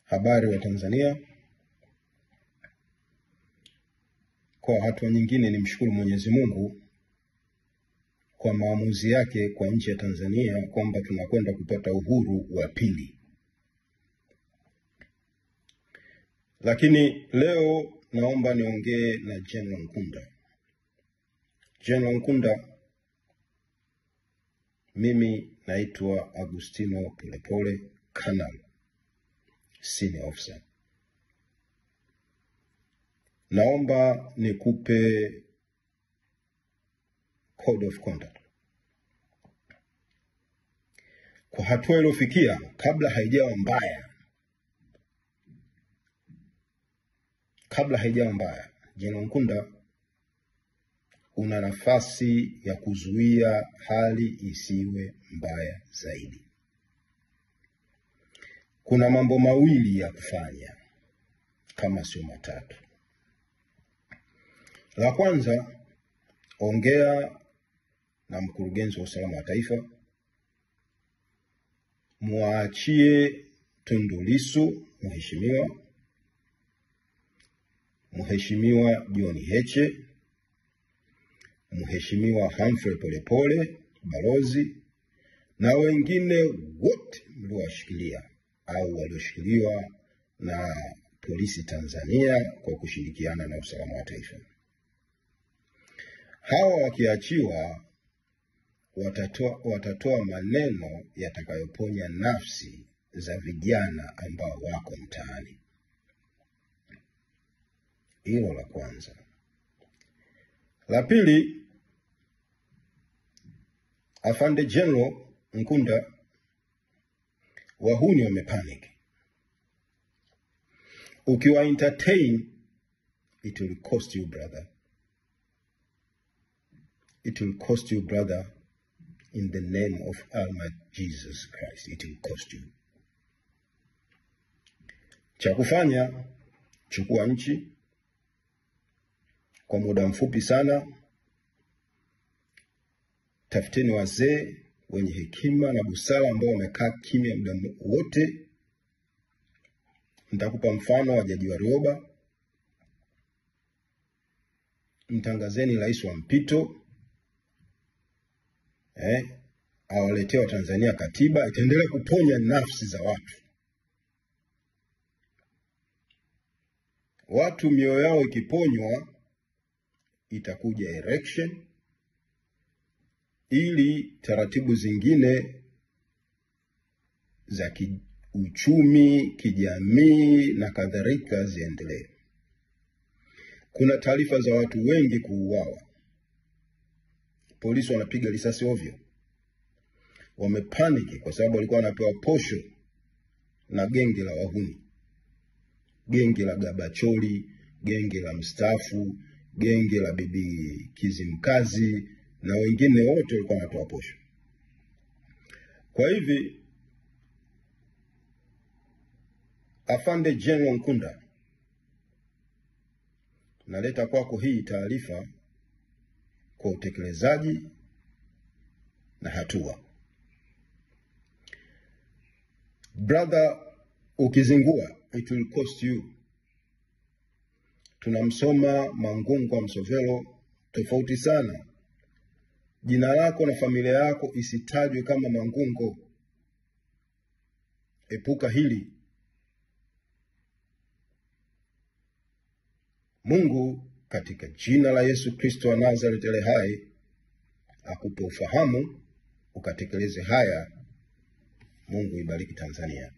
Habari wa Tanzania. Kwa hatua nyingine ni mshukuru Mwenyezi Mungu kwa maamuzi yake kwa nchi ya Tanzania kwamba tunakwenda kupata uhuru wa pili. Lakini leo naomba niongee na General Nkunda. General Nkunda, mimi naitwa Agustino Polepole, Colonel, Senior Officer. Naomba nikupe Code of Conduct. Kwa hatua iliyofikia, kabla haijawa mbaya, General Nkunda, una nafasi ya kuzuia hali isiwe mbaya zaidi. Kuna mambo mawili ya kufanya, kama sio matatu. La kwanza, ongea na mkurugenzi wa usalama wa taifa, muachie Tundu Lissu Mheshimiwa John Heche, Mheshimiwa Humphrey Polepole balozi, na wengine wote mliowashikilia au walioshikiliwa na polisi Tanzania kwa kushirikiana na usalama wa taifa. Hawa wakiachiwa watatoa maneno yatakayoponya nafsi za vijana ambao wako mtaani. Hilo la kwanza. La pili, Afande General Nkunda, wahuni wamepanic. Ukiwa entertain, it will cost you, brother. It will cost you, brother, in the name of Almighty Jesus Christ. It will cost you. Cha kufanya, chukua nchi kwa muda mfupi sana. Tafuteni wazee wenye hekima na busara ambao wamekaa kimya muda wote. Nitakupa mfano wa Jaji Warioba. Mtangazeni rais wa mpito, awaletea Tanzania katiba, itaendelea kuponya nafsi za watu mioyo yao ikiponywa, itakuja election, ili taratibu zingine za kiuchumi, kijamii na kadhalika ziendelee. Kuna taarifa za watu wengi kuuawa. Polisi wanapiga risasi ovyo. Wamepaniki kwa sababu walikuwa wanapewa posho na genge la wahuni. Genge la Gabacholi, genge la mstaafu, genge la Bibi Kizimkazi na wengine wote walikuwa wanatoa posho. Kwa hivi, Afande General Nkunda, naleta kwako hii taarifa kwa utekelezaji na hatua. Brother, ukizingua, it will cost you. Tunamsoma Mangungu Msovelo tofauti sana. Jina lako na familia yako isitajwe kama Mangungu. Epuka hili. Mungu katika jina la Yesu Kristo wa Nazareth aliye hai akupe ufahamu ukatekeleze haya. Mungu ibariki Tanzania.